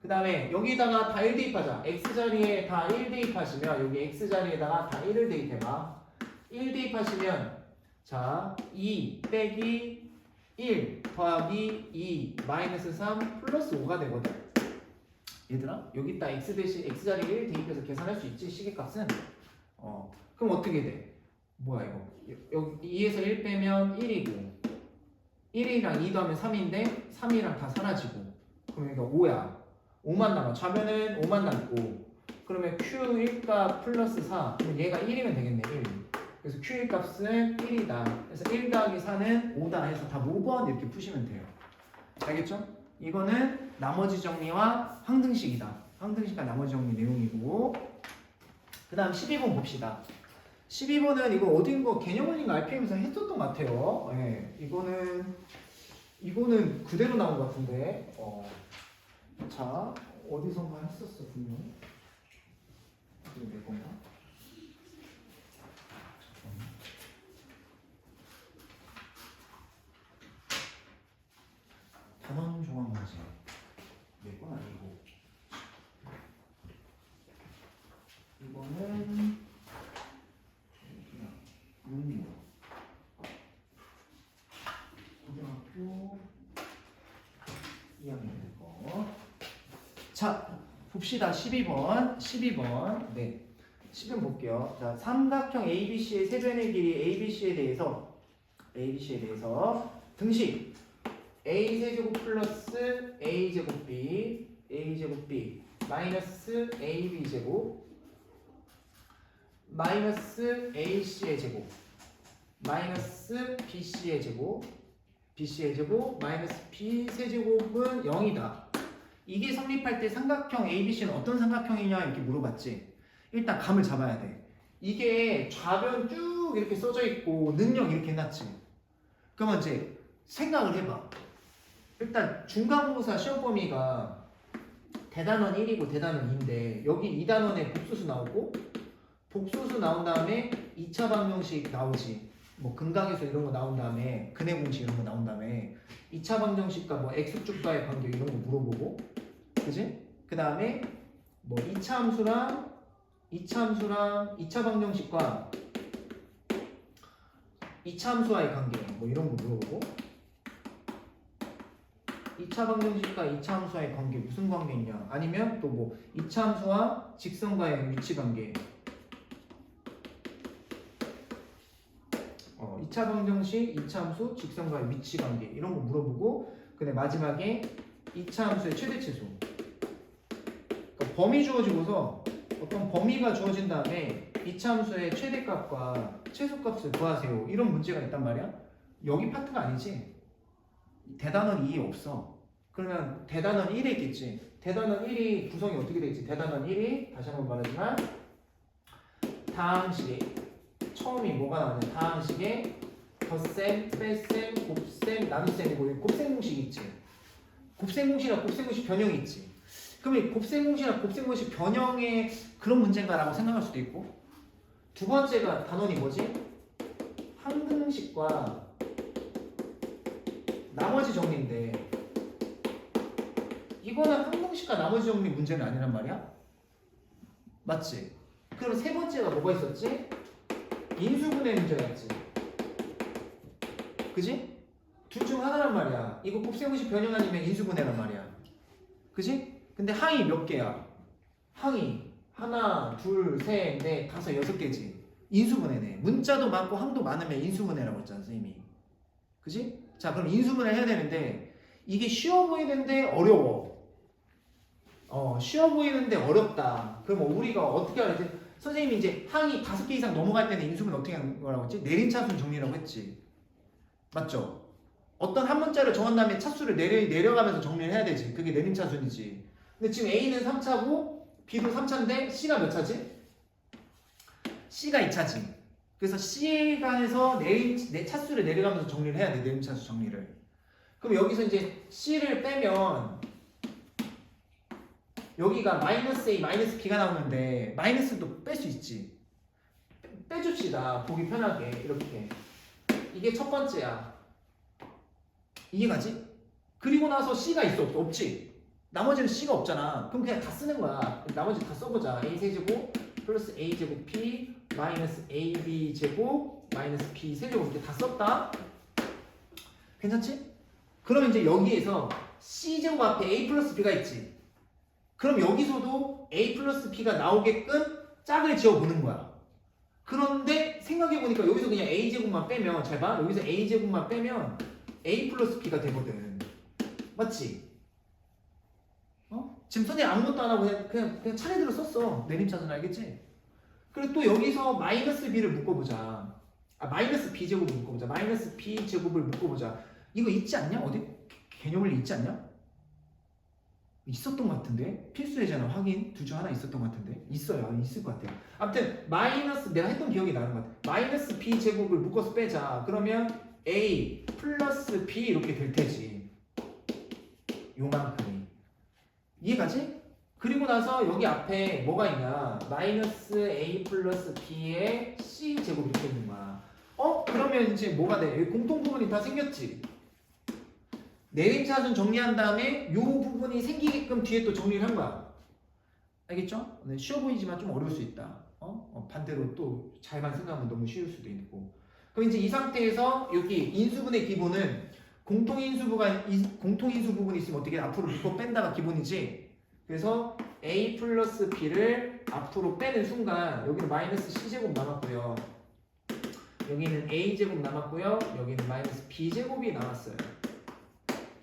그 다음에 여기다가 다 1 대입하자. x자리에 다 1 대입하시면 여기 x자리에다가 다 1을 대입해봐. 1 대입하시면 자 2 빼기 1 더하기 2 마이너스 3 플러스 5가 되거든. 얘들아 여기 딱 x 대신 x자리에 1 대입해서 계산할 수 있지. 시계값은. 그럼 어떻게 돼? 뭐야 이거 여기 2에서 1 빼면 1이고 1이랑 2 더하면 3인데 3이랑 다 사라지고 그럼 여기가 5야. 5만 남아. 좌변은 5만 남고 그러면 q1값 플러스 4 그럼 얘가 1이면 되겠네. 1. 그래서 q1값은 1이다. 그래서 1 더하기 4는 5다 해서 다 5번 이렇게 푸시면 돼요. 알겠죠? 이거는 나머지 정리와 항등식이다. 항등식과 나머지 정리 내용이고 그 다음 12번 봅시다. 12번은 이거 어딘가 개념원인가 RPM에서 했었던 것 같아요. 네, 이거는 그대로 나온 것 같은데 자 어디선가 했었어 분명히. 이거 내 건가? 단원 조항 문제 내 건 아니고 이거는 문무 고등학교 2학년 거. 자 봅시다. 12번 네 10번 볼게요. 자 삼각형 ABC의 세변의 길이 ABC에 대해서 등식 a세제곱 플러스 a제곱 b 마이너스 ab제곱 마이너스 ac의 제곱 마이너스 bc의 제곱 마이너스 b세제곱은 0이다. 이게 성립할 때 삼각형 ABC는 어떤 삼각형이냐 이렇게 물어봤지. 일단 감을 잡아야 돼. 이게 좌변 쭉 이렇게 써져 있고 능력 이렇게 해놨지. 그러면 이제 생각을 해봐. 일단 중간고사 시험 범위가 대단원 1이고 대단원 2인데 여기 2단원에 복소수 나오고 복소수 나온 다음에 2차 방정식 나오지. 뭐 근각에서 이런 거 나온 다음에 근해 공식 이런 거 나온 다음에 2차 방정식과 뭐 x축과의 관계 이런 거 물어보고, 그지? 그 다음에 뭐 2차 함수랑 2차 방정식과 2차 함수와의 관계 뭐 이런 거 물어보고, 2차 방정식과 2차 함수와의 관계 무슨 관계 있냐, 아니면 또 뭐 2차 함수와 직선과의 위치 관계, 2차 방정식, 2차 함수, 직선과의 위치 관계 이런 거 물어보고, 근데 마지막에 2차 함수의 최대치수, 그러니까 범위 주어지고서 어떤 범위가 주어진 다음에 2차 함수의 최대값과 최소값을 구하세요 이런 문제가 있단 말이야. 여기 파트가 아니지. 대단원 2이 없어. 그러면 대단원 1에 있겠지. 대단원 1이 구성이 어떻게 되겠지? 대단원 1이 다시 한번 말하지만 다항식에 처음이 뭐가 나오냐, 다항식에 덧셈, 뺄셈, 곱셈, 나눗셈이고 곱셈공식 있지. 곱셈공식이나 곱셈공식 변형이 있지. 그럼 이 곱셈공식이나 곱셈공식 변형의 그런 문제인가라고 생각할 수도 있고, 두 번째가 단원이 뭐지? 항등식과 나머지 정리인데, 이거는 항등식과 나머지 정리 문제는 아니란 말이야? 맞지? 그럼 세 번째가 뭐가 있었지? 인수분해 문제가 있지. 그지? 둘 중 하나란 말이야. 이거 곱셈공식 변형 아니면 인수분해란 말이야. 그지? 근데 항이 몇 개야? 항이 하나, 둘, 셋, 넷, 다섯, 여섯 개지. 인수분해네. 문자도 많고 항도 많으면 인수분해라고 했잖아, 선생님이. 그지? 자, 그럼 인수분해 해야 되는데 이게 쉬워 보이는데 어려워. 쉬워 보이는데 어렵다. 그럼 우리가 어떻게 하지? 선생님이 이제 항이 5개 이상 넘어갈 때는 인수분해 어떻게 하는 거라고 했지? 내림차순 정리라고 했지. 맞죠? 어떤 한 문자를 정한 다음에 차수를 내려가면서 정리를 해야 되지. 그게 내림차순이지. 근데 지금 A는 3차고 B도 3차인데 C가 몇 차지? C가 2차지. 그래서 C에 관해서 차수를 내려가면서 정리를 해야 돼. 내림차수 정리를. 그럼 여기서 이제 C를 빼면 여기가 마이너스 A, 마이너스 B가 나오는데 마이너스도 뺄 수 있지. 빼줍시다. 보기 편하게 이렇게. 이게 첫 번째야. 이해가지? 그리고 나서 C가 있어 없어? 없지? 나머지는 C가 없잖아. 그럼 그냥 다 쓰는 거야. 나머지 다 써보자. A 세제곱 플러스 A 제곱 P 마이너스 AB 제곱 마이너스 B 세제곱 이렇게 다 썼다. 괜찮지? 그럼 이제 여기에서 C 제곱 앞에 A 플러스 B가 있지. 그럼 여기서도 A 플러스 B가 나오게끔 짝을 지어보는 거야. 그런데 생각해보니까 여기서 그냥 A 제곱만 빼면, 잘 봐. 여기서 A 제곱만 빼면 A 플러스 B가 되거든. 맞지? 지금 선생님 아무것도 안 하고 그냥 차례대로 썼어. 내림차순 알겠지? 그리고 또 여기서 마이너스 B를 묶어보자. 마이너스 B 제곱을 묶어보자. 마이너스 B 제곱을 묶어보자. 이거 있지 않냐? 어디? 개념을 있지 않냐? 있었던 것 같은데? 필수 예제나 확인 둘 중 하나 있었던 것 같은데? 있어요. 있을 것 같아요. 아무튼 마이너스 내가 했던 기억이 나는 것 같아. 마이너스 B 제곱을 묶어서 빼자. 그러면 A 플러스 B 이렇게 될 테지. 요만큼이. 이해가지? 그리고 나서 여기 앞에 뭐가 있냐? 마이너스 A 플러스 B의 C 제곱 이렇게 있는 거야. 그러면 이제 뭐가 돼? 여기 공통 부분이 다 생겼지? 내림차순 정리한 다음에 요 부분이 생기게끔 뒤에 또 정리를 한 거야. 알겠죠? 네, 쉬워 보이지만 좀 어려울 수 있다. 반대로 또 잘만 생각하면 너무 쉬울 수도 있고. 그럼 이제 이 상태에서 여기 인수분의 기본은 공통인수 부분이 있으면 어떻게 앞으로 묶어 뺀다가 기본이지. 그래서 A 플러스 B를 앞으로 빼는 순간 여기는 마이너스 C제곱 남았고요. 여기는 A제곱 남았고요. 여기는 마이너스 B제곱이 나왔어요.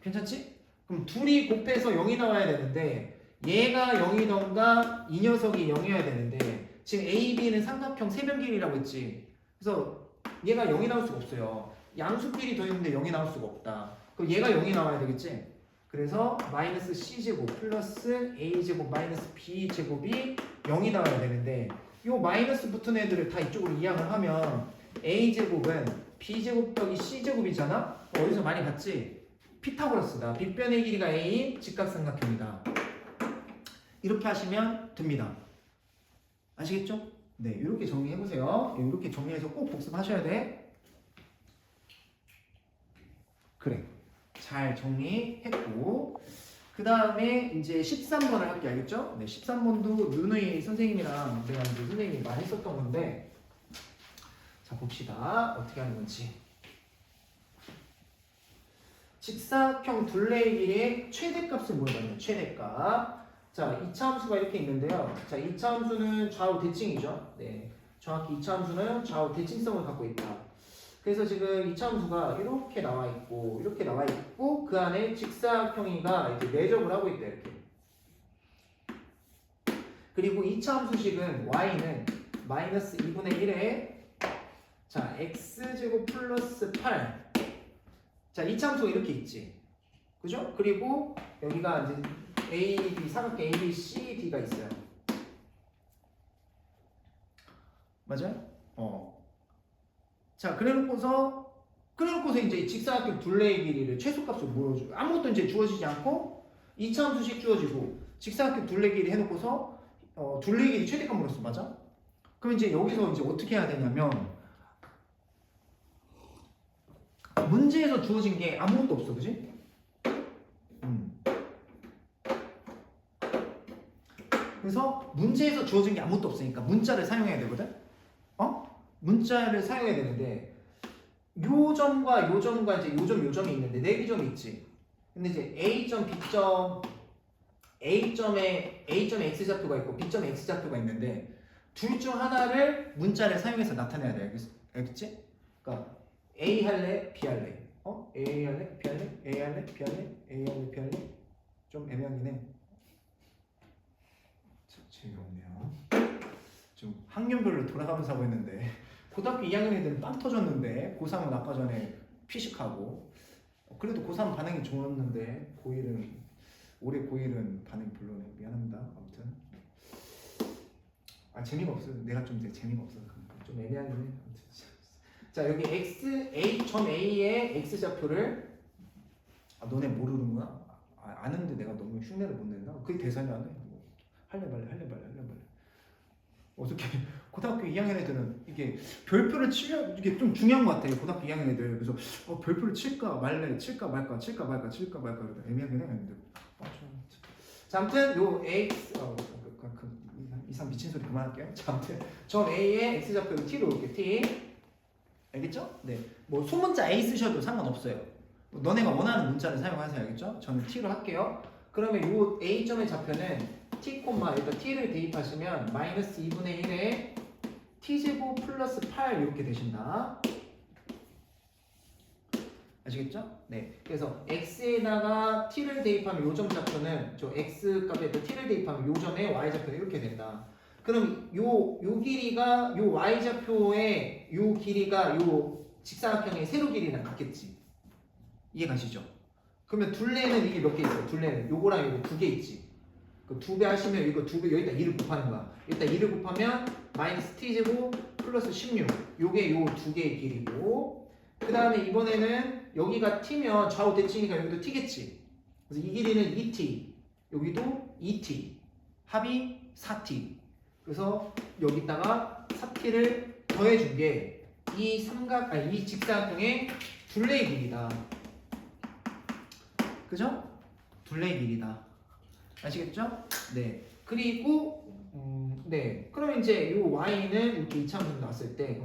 괜찮지? 그럼 둘이 곱해서 0이 나와야 되는데 얘가 0이던가 이 녀석이 0이어야 되는데 지금 A, B는 삼각형 세변길이라고 했지. 그래서 얘가 0이 나올 수가 없어요. 양수끼리 더했는데 0이 나올 수가 없다. 그럼 얘가 0이 나와야 되겠지? 그래서 마이너스 C제곱 플러스 A제곱 마이너스 B제곱이 0이 나와야 되는데 요 마이너스 붙은 애들을 다 이쪽으로 이항을 하면 A제곱은 B제곱 더하기 C제곱이잖아? 어디서 많이 봤지? 피타고라스다. 빗변의 길이가 A인 직각삼각형이다. 이렇게 하시면 됩니다. 아시겠죠? 네, 이렇게 정리해보세요. 이렇게 정리해서 꼭 복습하셔야 돼. 그래. 잘 정리했고 그 다음에 이제 13번을 할게 알겠죠? 네, 13번도 누누이 선생님이랑 내가 이제 선생님이 많이 썼던 건데 자 봅시다 어떻게 하는 건지. 직사각형 둘레의 길이의 최대값을 물어봤네요. 최대값. 자, 2차 함수가 이렇게 있는데요. 자, 2차 함수는 좌우 대칭이죠. 네, 정확히 2차 함수는 좌우 대칭성을 갖고 있다. 그래서 지금 2차 함수가 이렇게 나와 있고 이렇게 나와 있고 그 안에 직사각형이가 이제 내접을 하고 있다 이렇게. 그리고 2차 함수식은 y는 마이너스 2분의 1에 자 x제곱 플러스 8. 자 2차 함수가 이렇게 있지. 그죠? 그리고 여기가 이제 A, B, 삼각형 A, B, C, D가 있어요. 맞아요? 자, 그래놓고서 이제 직사각형 둘레의 길이를 최소값을 물어줘요. 아무것도 이제 주어지지 않고 2차 함수식 주어지고 직사각형 둘레 길이 해놓고서 둘레의 길이 최대값 물었어, 맞아? 그럼 이제 여기서 이제 어떻게 해야 되냐면 문제에서 주어진 게 아무것도 없어, 그지? 그래서 문제에서 주어진 게 아무것도 없으니까 문자를 사용해야 되거든? 문자를 사용해야 되는데 요 점과 요 점과 이제 요 점이 있는데 네 개 점이 있지. 근데 이제 A점, B점, A점에 X좌표가 있고 B점에 X좌표가 있는데 둘 중 하나를 문자를 사용해서 나타내야 돼. 알겠지? 그러니까 A 할래? B 할래? A 할래? B 할래? A 할래? B 할래? A 할래? B 할래? 좀 애매하긴 해. 재미없네요. 좀 학년별로 돌아가면서 하고 있는데 고등학교 2학년 애들은 빵 터졌는데 고3은 아까 전에 피식하고 그래도 고3 반응이 좋았는데 고1은 올해 고1은 반응이 별로네. 미안합니다. 아무튼 재미가 없어요. 내가 좀 이제 재미가 없어서 좀 애매하긴 해. 아무튼. 자 여기 점 A의 X좌표를 너네 모르는구나? 아는데 내가 너무 흉내를 못 낸다? 그게 대사냐? 할래 말래 어떻게 고등학교 2학년 애들은 이게 별표를 치면 이게 좀 중요한 것 같아요. 고등학교 2학년 애들 그래서 별표를 칠까 말까 애매하긴 해요. 자 아무튼 요 x 이상 미친 소리 그만할게요. 자 아무튼 점 A의 X좌표를 T로 이렇게 T 알겠죠? 네, 뭐 소문자 A 쓰셔도 상관없어요. 너네가 원하는 문자를 사용하세요. 알겠죠? 저는 T로 할게요. 그러면 요 A점의 좌표는 t, 일단 t를 대입하시면 마이너스 2분의 1에 t제곱 플러스 8 이렇게 되신다. 아시겠죠? 네. 그래서 x에다가 t를 대입하면 요 점 좌표는 저 x 값에다 t를 대입하면 요 점의 y 좌표는 이렇게 된다. 그럼 요 길이가 요 y 좌표의 요 길이가 요 직사각형의 세로 길이랑 같겠지. 이해 가시죠? 그러면 둘레는 이게 몇 개 있어요? 둘레는 요거랑 요거 두 개 있지. 그 2배 하시면 이거 2배 여기다 2를 곱하는 거야. 일단 2를 곱하면 마이너스 t제곱 플러스 16 요게 요 두 개의 길이고 그 다음에 이번에는 여기가 t면 좌우 대칭이니까 여기도 t겠지. 그래서 이 길이는 2t 여기도 2t 합이 4t 그래서 여기다가 4t를 더해준 게 이 직사각형의 둘레의 길이다. 그죠? 둘레의 길이다. 아시겠죠? 네. 그리고 네. 그럼 이제 이 y는 이렇게 이차함수 나왔을 때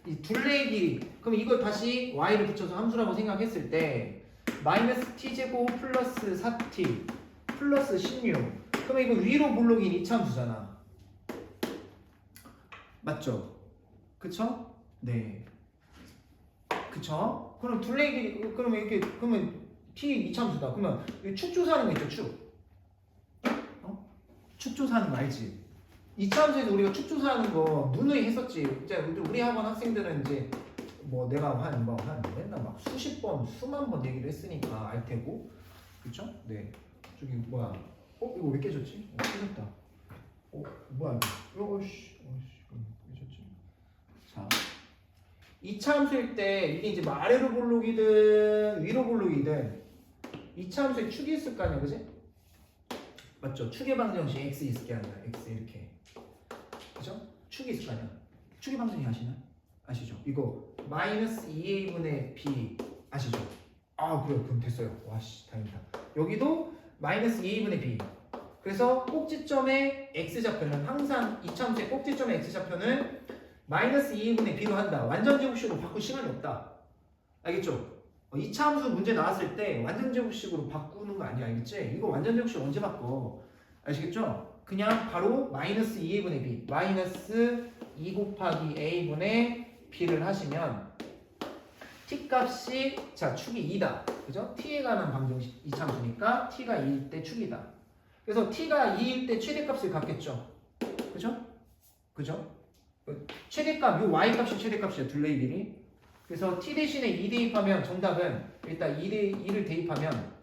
이 둘레의 길이 그럼 이걸 다시 y를 붙여서 함수라고 생각했을 때 마이너스 t제곱 플러스 4t 플러스 16 그럼 이거 위로 볼록인 이차함수잖아. 맞죠? 그쵸? 네. 그쵸? 그럼 둘레의 길이 그러면 이렇게 그러면 t 이차함수다. 그러면 축조사하는 거 있죠? 축조사하는 거 알지? 2차함수에서 우리가 축조사하는 거 누누이 했었지. 이제 우리 학원 학생들은 이제 뭐 내가 한 맨날 막 수십 번, 수만 번 얘기를 했으니까 알 테고, 그렇죠? 네. 저기 뭐야? 이거 왜 깨졌지? 깨졌다. 뭐야? 깨졌지. 자, 2차함수일 때 이게 이제 뭐 아래로 볼록이든 위로 볼록이든 2차함수에 축이 있을 거 아니야, 그지? 맞죠? 축의 방정식 x 있을 게 아니라 x 이렇게 그죠? 축이 있을 거 아니야. 축의 방정식 아시죠? 이거 마이너스 2a분의 b 아시죠? 아 그래요. 그럼 됐어요. 와씨 다행이다. 여기도 마이너스 2분의 b. 그래서 꼭지점의 x좌표는 항상 이차함수의 꼭지점의 x좌표는 마이너스 2분의 b로 한다. 완전 제곱식으로 바꿀 시간이 없다. 알겠죠? 이차함수 문제 나왔을 때 완전 제곱식으로 바꾸는 거 아니야. 알겠지? 이거 완전 제곱식 언제 바꿔? 아시겠죠? 그냥 바로 마이너스 2분의 b 마이너스 2 곱하기 a분의 b를 하시면 t 값이 자 축이 2다. 그죠? t에 관한 방정식 이차함수니까 t가 2일 때 축이다. 그래서 t가 2일 때 최대값을 갖겠죠. 그죠? 그죠? 최대값, 요 y값이 최대값이야. 둘레의 길이. 그래서 t 대신에 2 대입하면 정답은 일단 2를 대입하면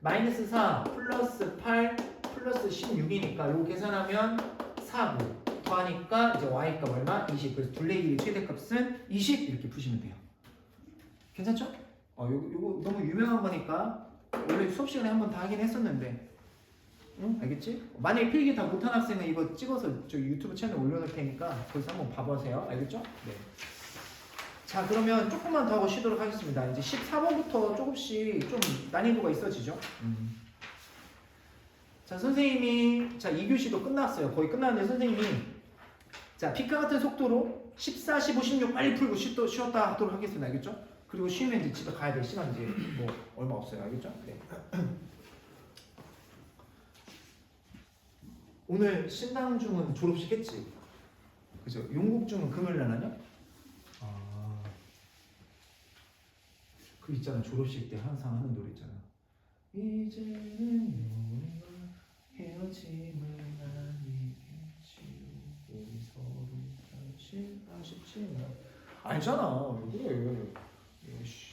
마이너스 4 플러스 8 플러스 16이니까 요 계산하면 4고 더하니까 이제 y값 얼마? 20. 그래서 둘레의 길이 최대값은 20 이렇게 푸시면 돼요. 괜찮죠? 요거 너무 유명한 거니까 원래 수업 시간에 한번 다 하긴 했었는데 응? 알겠지? 만약에 필기 다 못한 학생은 이거 찍어서 저 유튜브 채널에 올려놓을 테니까 거기서 한번 봐보세요. 알겠죠? 네. 자 그러면 조금만 더 하고 쉬도록 하겠습니다. 이제 14번부터 조금씩 좀 난이도가 있어지죠. 자 선생님이 자 2교시도 끝났어요. 거의 끝났는데 선생님이 자 빛과 같은 속도로 14, 15, 16 빨리 풀고 쉬었다 하도록 하겠습니다. 알겠죠? 그리고 쉬면 이제 집에 가야 될 시간 이제 뭐 얼마 없어요. 알겠죠? 네. 오늘 신당중은 졸업식 했지? 그죠? 용국중은 금요일날 하냐? 아. 그 있잖아. 졸업식 때 항상 하는 노래 있잖아. 이제는 우리가 헤어짐을 아니겠지. 우리 서로 다시 아쉽지만. 알잖아. 왜 그래? 예씨.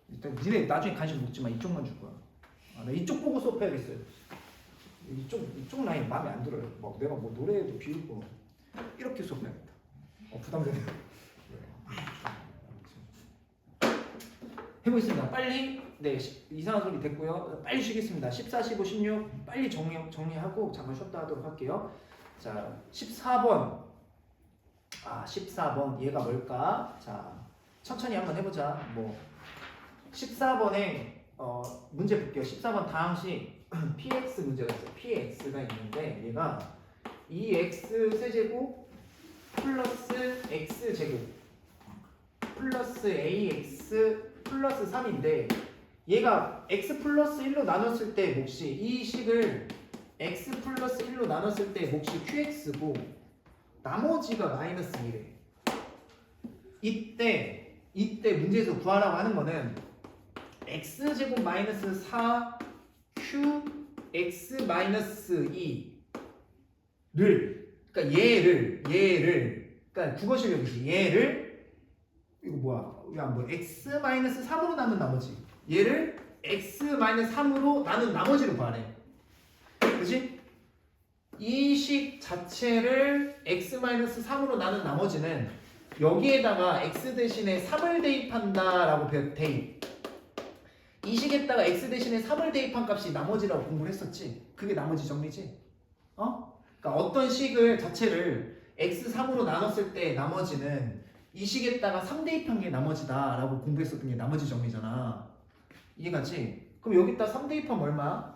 일단 니네 나중에 관심 먹지마. 이쪽만 줄 거야. 나 이쪽 보고 수업해야겠어요. 이쪽 라인 마음에 안 들어요. 막 내가 뭐 노래도 비웃고 이렇게 수업해야겠다. 부담되네요. 해보겠습니다. 빨리 네 이상한 소리 됐고요. 빨리 쉬겠습니다. 14, 15, 16 빨리 정리하고 잠깐 쉬었다 하도록 할게요. 자 14번 14번 얘가 뭘까? 자 천천히 한번 해보자. 뭐 14번에 문제 볼게요. 14번 다항식 px 문제가 있어요. px가 있는데 얘가 2x 세제곱 플러스 x제곱 플러스 ax 플러스 3인데 얘가 x 플러스 1로 나눴을 때 몫이 이 식을 x 플러스 1로 나눴을 때 몫이 qx고 나머지가 마이너스 1에 이때 문제에서 구하라고 하는 거는 x제곱 마이너스 4 q x 마이너스 2를 그러니까 얘를 그러니까 국어 실력이지 얘를 이거 뭐야 뭐 x 마이너스 3으로 나눈 나머지 얘를 x 마이너스 3으로 나눈 나머지를 구하래. 그지? 이 식 자체를 x 마이너스 3으로 나눈 나머지는 여기에다가 x 대신에 3을 대입한다라고 배웠 대입. 이 식에다가 x 대신에 3을 대입한 값이 나머지라고 공부를 했었지. 그게 나머지 정리지. 그러니까 어떤 식을 자체를 x3으로 나눴을 때 나머지는 이 식에다가 3 대입한 게 나머지다 라고 공부했었던 게 나머지 정리잖아. 이해가지? 그럼 여기다 3 대입하면 얼마?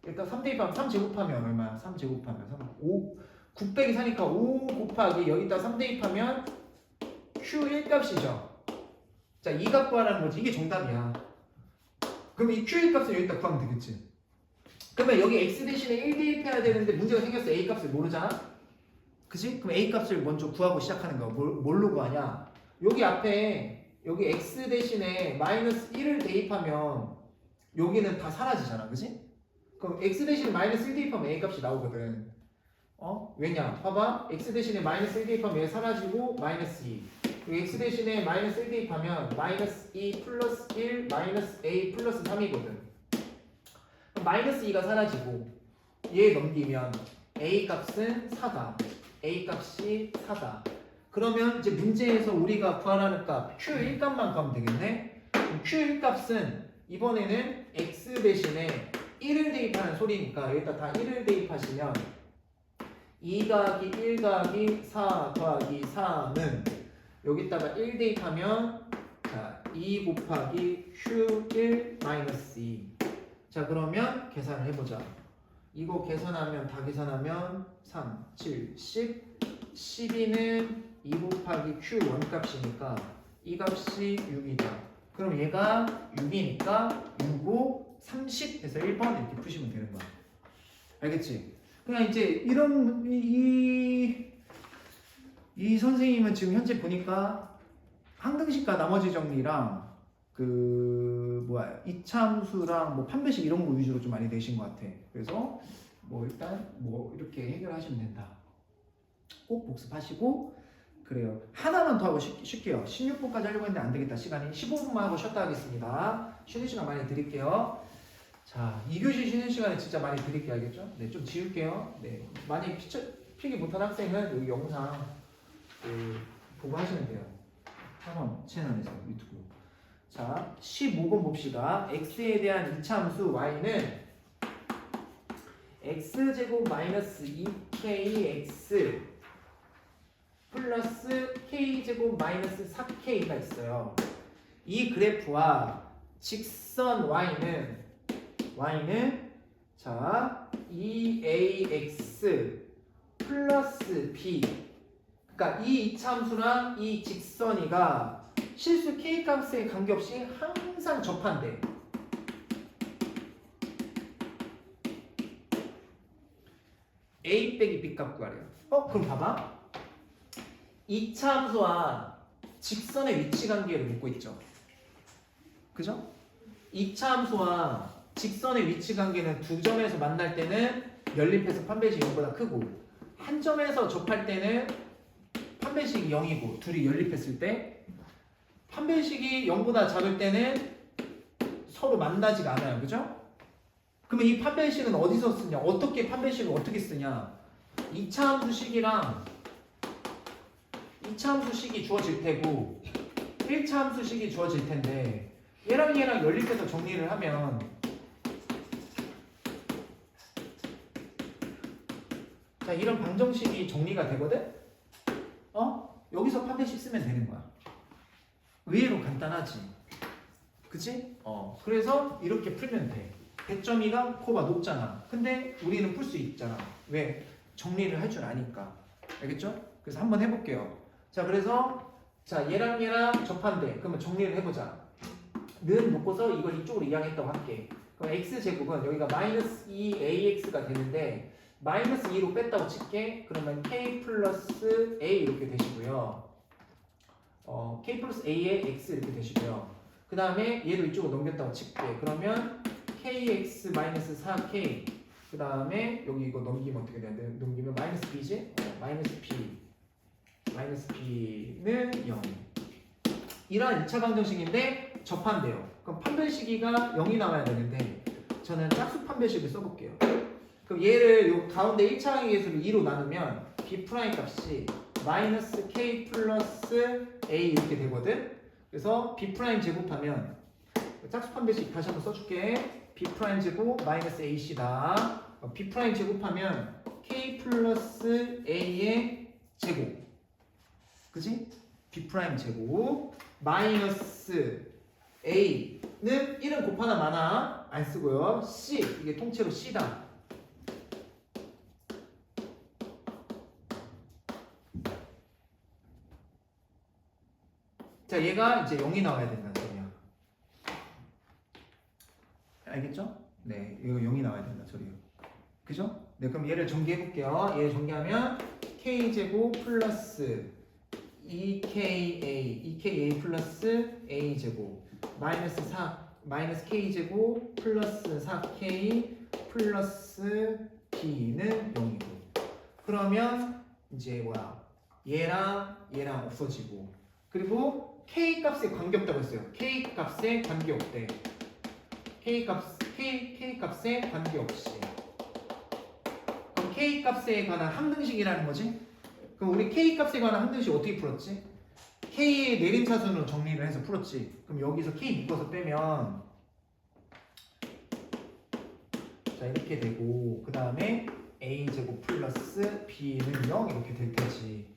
일단 3 대입하면 3 제곱하면 얼마야? 3 제곱하면 5 9 빼기 4니까 5 곱하기 여기다 3 대입하면 q1 값이죠. 자, 이 값 구하라는 거지. 이게 정답이야. 그럼 이 q1 값을 여기다 구하면 되겠지. 그러면 여기 x 대신에 1 대입해야 되는데 문제가 생겼어. a 값을 모르잖아. 그치? 그럼 a 값을 먼저 구하고 시작하는 거야. 뭘로 구하냐? 여기 앞에 여기 x 대신에 마이너스 1을 대입하면 여기는 다 사라지잖아. 그치? 그럼 x 대신에 마이너스 1 대입하면 a 값이 나오거든. 왜냐? 봐봐. x 대신에 마이너스 1 대입하면 얘 사라지고 마이너스 2. x 대신에 마이너스 1 대입하면 마이너스 2 플러스 1 마이너스 a 플러스 3이거든. 마이너스 2가 사라지고 얘 넘기면 a 값은 4다. a 값이 4다. 그러면 이제 문제에서 우리가 구하라는 값 q1 값만 구하면 되겠네. q1 값은 이번에는 x 대신에 1을 대입하는 소리니까 여기다 다 1을 대입하시면 2 더하기 1 더하기 4 더하기 3은 여기다가 1 대입하면 자 2 곱하기 Q1 마이너스 2. 자, 그러면 계산을 해보자. 이거 계산하면 다 계산하면 3, 7, 10. 12는 2 곱하기 Q 원값이니까 이 값이 6이다. 그럼 얘가 6이니까 6, 5, 30 해서 1번 이렇게 푸시면 되는 거야. 알겠지? 그냥 이제 이런 이 선생님은 지금 현재 보니까 항등식과 나머지 정리랑 이차함수랑 뭐 판별식 이런 거 위주로 좀 많이 내신 것 같아. 그래서 뭐 일단 뭐 이렇게 해결하시면 된다. 꼭 복습하시고. 그래요. 하나만 더 하고 쉴게요. 16분까지 하려고 했는데 안 되겠다. 시간이 15분만 하고 쉬었다 하겠습니다. 쉬는 시간 많이 드릴게요. 자, 2교시 쉬는 시간에 진짜 많이 드릴게요. 알겠죠? 네, 좀 지울게요. 네, 많이 필기 못한 학생은 여기 영상 보고 하시면 돼요. 학원 채널에서 유튜브. 자, 15번 봅시다. x에 대한 이차함수 y는 x제곱 마이너스 2kx 플러스 k제곱 마이너스 4k가 있어요. 이 그래프와 직선 y는 자 2ax 플러스 b, 그러니까 이 이차함수랑 이 직선이가 실수 k값에 관계없이 항상 접한대. a 빼기 b 값 구하래요. 그럼 봐봐. 이차함수와 직선의 위치 관계를 묻고 있죠. 그죠? 이차함수와 직선의 위치 관계는 두 점에서 만날 때는 연립해서 판별식이 0보다 크고, 한 점에서 접할 때는 판별식이 0이고, 둘이 연립했을 때 판별식이 0보다 작을 때는 서로 만나지가 않아요. 그죠? 그러면 이 판별식은 어디서 쓰냐? 어떻게 판별식을 어떻게 쓰냐? 이차함수식이랑 2차함수식이 주어질 테고 1차함수식이 주어질 텐데, 얘랑 연립해서 정리를 하면 자, 이런 방정식이 정리가 되거든? 여기서 판별식 쓰면 되는 거야. 의외로 간단하지. 그치? 그래서 이렇게 풀면 돼. 배점이가 코가 높잖아. 근데 우리는 풀 수 있잖아. 왜? 정리를 할 줄 아니까. 알겠죠? 그래서 한번 해볼게요. 자, 그래서 자, 얘랑 접한대. 그러면 정리를 해보자. 는 놓고서 이걸 이쪽으로 이항했다고 할게. 그럼 x제곱은 여기가 마이너스 2ax가 되는데 마이너스 2로 뺐다고 칠게. 그러면 k 플러스 a 이렇게 되시고요. k 플러스 a에 x 이렇게 되시고요. 그 다음에 얘를 이쪽으로 넘겼다고 칠게. 그러면 kx 마이너스 4k, 그 다음에 여기 이거 넘기면 어떻게 되는데, 넘기면 마이너스 b지? 마이너스 b는 0. 이러한 2차 방정식인데 접한대요. 그럼 판별시기가 0이 나와야 되는데 저는 짝수 판별식을 써볼게요. 그럼 얘를 요 가운데 1차항의 개수를 2로 나누면 b 프라임 값이 마이너스 k 플러스 a 이렇게 되거든. 그래서 b 프라임 제곱하면 짝수 판별식 다시 한번 써줄게. b 프라임 제곱 마이너스 ac다. b 프라임 제곱하면 k 플러스 a의 제곱. 그지? b 프라임 제곱 마이너스 a는 1은 곱 하나 많아 안 쓰고요. c, 이게 통째로 c다. 자, 얘가 이제 0이 나와야 된다는 소리야. 알겠죠? 네, 이거 0이 나와야 된다 소리요. 그죠? 네, 그럼 얘를 정리해 볼게요. 얘를 정리하면 k제곱 플러스 2ka 플러스 a제곱 마이너스 k제곱 플러스 4k 플러스 b는 0이고, 그러면 이제 뭐야, 얘랑 없어지고, 그리고 k 값에 관계없다고 했어요. k 값에 관계없대. k 값에 관계없이. 그럼 k 값에 관한 함등식이라는 거지? 그럼 우리 k 값에 관한 함등식 어떻게 풀었지? k의 내림차순으로 정리를 해서 풀었지. 그럼 여기서 k 묶어서 빼면 자, 이렇게 되고, 그 다음에 a제곱 플러스 b는 0 이렇게 될 테지.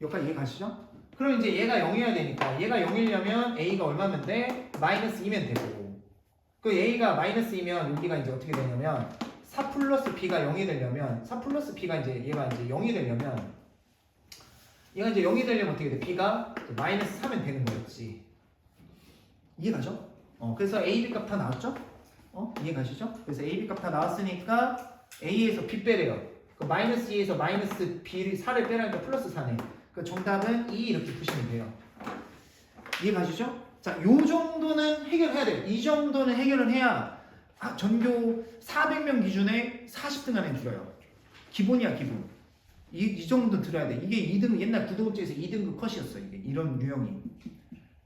여기까지 이해 가시죠? 그럼 이제 얘가 0이어야 되니까 얘가 0이려면 a가 얼마면 돼? 마이너스 2면 되고 그 a가 마이너스 2면 여기가 이제 어떻게 되냐면 4 플러스 b가 0이 되려면 4 플러스 b가 이제 얘가 이제 0이 되려면 얘가 이제 0이 되려면 어떻게 돼? b가 마이너스 4면 되는 거였지. 이해가죠? 그래서 a, b 값 다 나왔죠? 이해가시죠? 그래서 a, b 값 다 나왔으니까 a에서 b 빼래요. 그 마이너스 2에서 마이너스 b 4를 빼라니까 플러스 4네. 그 정답은 2 이렇게 푸시면 돼요. 이해가시죠? 자, 요 정도는 해결해야 돼요. 이 정도는 해결을 해야 전교 400명 기준에 40등 안에 들어요. 기본이야, 기본. 이 정도는 들어야 돼. 이게 2등, 옛날 구도국제에서 2등급 컷이었어. 이게 이런 유형이.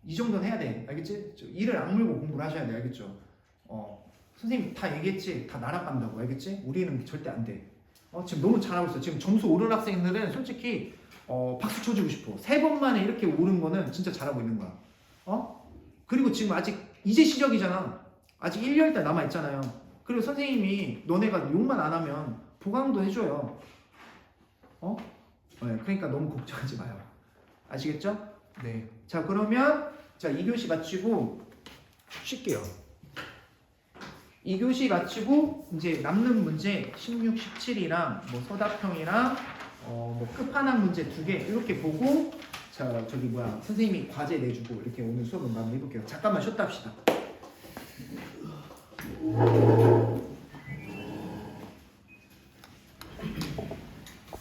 이 정도는 해야 돼. 알겠지? 이를 악물고 공부를 하셔야 돼. 알겠죠? 선생님 다 얘기했지? 다 날아간다고. 알겠지? 우리는 절대 안 돼. 지금 너무 잘하고 있어. 지금 점수 오른 학생들은 솔직히 박수 쳐주고 싶어. 3번 만에 이렇게 오른 거는 진짜 잘하고 있는 거야. 그리고 지금 아직 이제 시작이잖아. 아직 1년달 남아있잖아요. 그리고 선생님이 너네가 욕만 안 하면 보강도 해줘요. 네, 그러니까 너무 걱정하지 마요. 아시겠죠? 네. 자, 그러면 자 2교시 마치고 쉴게요. 2교시 마치고 이제 남는 문제 16, 17이랑 뭐 서답형이랑 뭐 끝판왕 문제 2개 이렇게 보고 자 저기 뭐야 선생님이 과제 내주고 이렇게 오늘 수업을 마무리해볼게요. 잠깐만 쉬었다 합시다.